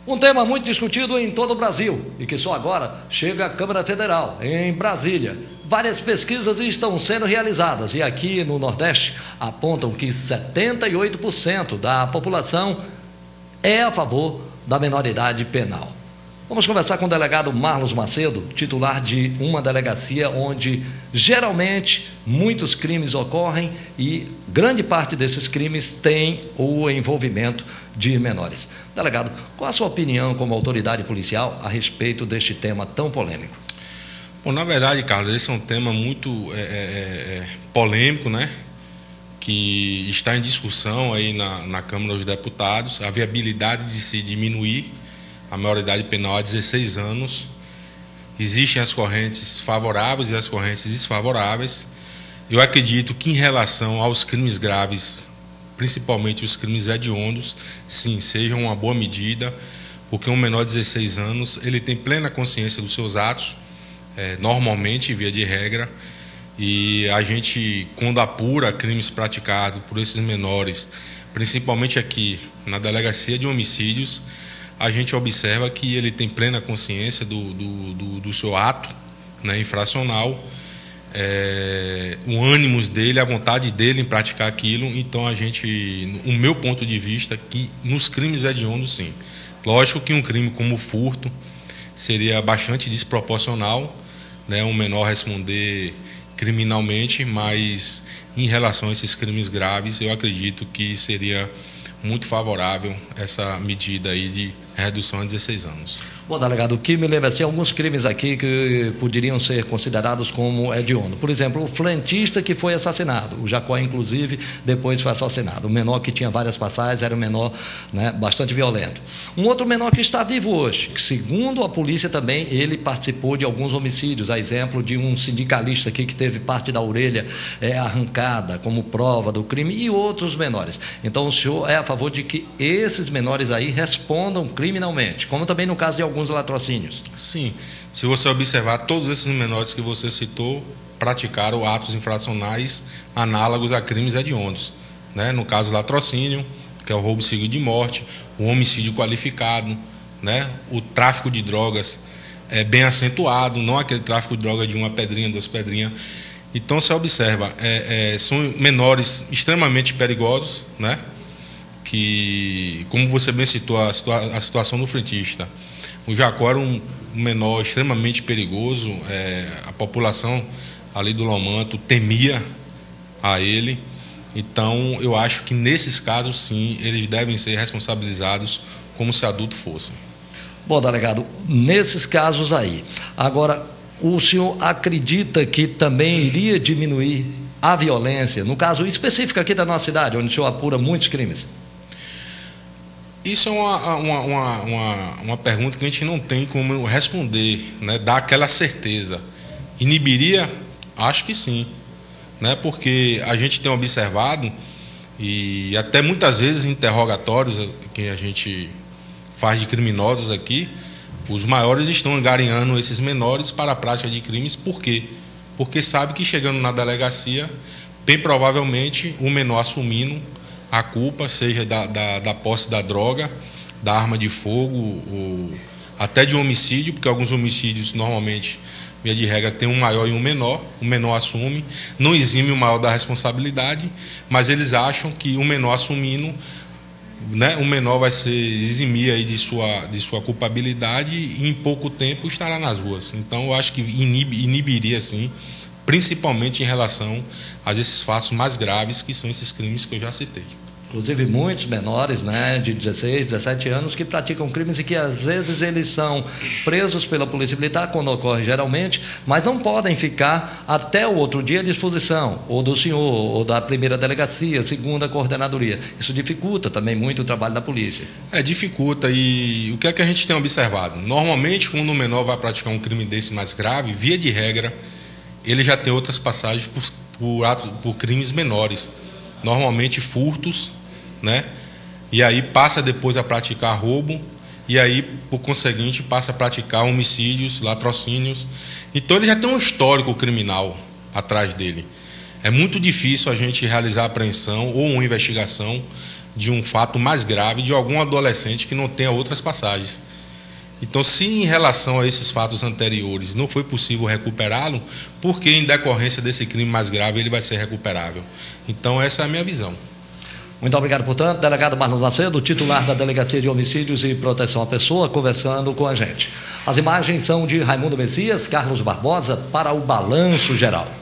Um tema muito discutido em todo o Brasil e que só agora chega à Câmara Federal, em Brasília. Várias pesquisas estão sendo realizadas e aqui no Nordeste apontam que 78% da população é a favor da menoridade penal. Vamos conversar com o delegado Marlos Macedo, titular de uma delegacia onde geralmente muitos crimes ocorrem e grande parte desses crimes tem o envolvimento de menores. Delegado, qual a sua opinião como autoridade policial a respeito deste tema tão polêmico? Bom, na verdade, Carlos, esse é um tema muito polêmico, né? Que está em discussão aí na Câmara dos Deputados, a viabilidade de se diminuir a maioridade penal a 16 anos. Existem as correntes favoráveis e as correntes desfavoráveis. Eu acredito que em relação aos crimes graves, principalmente os crimes hediondos, sim, seja uma boa medida, porque um menor de 16 anos, ele tem plena consciência dos seus atos, normalmente, via de regra, e a gente, quando apura crimes praticados por esses menores, principalmente aqui na Delegacia de Homicídios, a gente observa que ele tem plena consciência do seu ato, né, infracional, o ânimo dele, a vontade dele em praticar aquilo. Então, o meu ponto de vista é que nos crimes hediondos, sim. Lógico que um crime como furto seria bastante desproporcional, né, um menor responder criminalmente, mas em relação a esses crimes graves, eu acredito que seria muito favorável essa medida aí de redução a 16 anos. Bom, delegado, o que me lembra assim, alguns crimes aqui que poderiam ser considerados como hediondo. Por exemplo, o frentista que foi assassinado, o Jacó, inclusive, depois foi assassinado. O menor que tinha várias passagens era um menor, né, bastante violento. Um outro menor que está vivo hoje, que, segundo a polícia também, ele participou de alguns homicídios, a exemplo de um sindicalista aqui que teve parte da orelha arrancada como prova do crime, e outros menores. Então, o senhor é a favor de que esses menores aí respondam criminalmente, como também no caso de alguns latrocínios? Sim, se você observar, todos esses menores que você citou praticaram atos infracionais análogos a crimes hediondos, né? No caso, latrocínio, que é o roubo seguido de morte, o homicídio qualificado, né? O tráfico de drogas é bem acentuado, não aquele tráfico de droga de uma pedrinha, duas pedrinhas. Então, você observa, são menores extremamente perigosos, né? Que, como você bem citou, a situação do frentista, o Jacó era um menor extremamente perigoso, a população ali do Lomanto temia a ele. Então, eu acho que nesses casos, sim, eles devem ser responsabilizados como se adulto fossem. Bom, delegado, nesses casos aí, agora, o senhor acredita que também iria diminuir a violência, no caso específico aqui da nossa cidade, onde o senhor apura muitos crimes? Isso é uma pergunta que a gente não tem como responder, né? Dar aquela certeza. Inibiria? Acho que sim, né? Porque a gente tem observado, e até muitas vezes interrogatórios que a gente faz de criminosos aqui, os maiores estão angariando esses menores para a prática de crimes. Por quê? Porque sabe que chegando na delegacia, bem provavelmente o menor assumindo a culpa, seja da posse da droga, da arma de fogo, ou até de homicídio, porque alguns homicídios normalmente, via de regra, tem um maior e um menor. O menor assume, não exime o maior da responsabilidade, mas eles acham que o menor assumindo, né, o menor vai se eximir aí de sua culpabilidade e em pouco tempo estará nas ruas. Então, eu acho que inibiria, sim, principalmente em relação a esses fatos mais graves, que são esses crimes que eu já citei. Inclusive muitos menores, né, de 16, 17 anos que praticam crimes e que às vezes eles são presos pela Polícia Militar, quando ocorre geralmente, mas não podem ficar até o outro dia à disposição, ou do senhor, ou da primeira delegacia, segunda coordenadoria. Isso dificulta também muito o trabalho da polícia. Dificulta, e o que é que a gente tem observado? Normalmente, quando o menor vai praticar um crime desse mais grave, via de regra, ele já tem outras passagens por crimes menores, normalmente furtos, né? E aí passa depois a praticar roubo, e aí, por conseguinte, passa a praticar homicídios, latrocínios. Então, ele já tem um histórico criminal atrás dele. É muito difícil a gente realizar a apreensão ou uma investigação de um fato mais grave de algum adolescente que não tenha outras passagens. Então, se em relação a esses fatos anteriores não foi possível recuperá-lo, por que em decorrência desse crime mais grave ele vai ser recuperável? Então, essa é a minha visão. Muito obrigado, portanto, delegado Marlon Macedo, titular da Delegacia de Homicídios e Proteção à Pessoa, conversando com a gente. As imagens são de Raimundo Messias, Carlos Barbosa, para o Balanço Geral.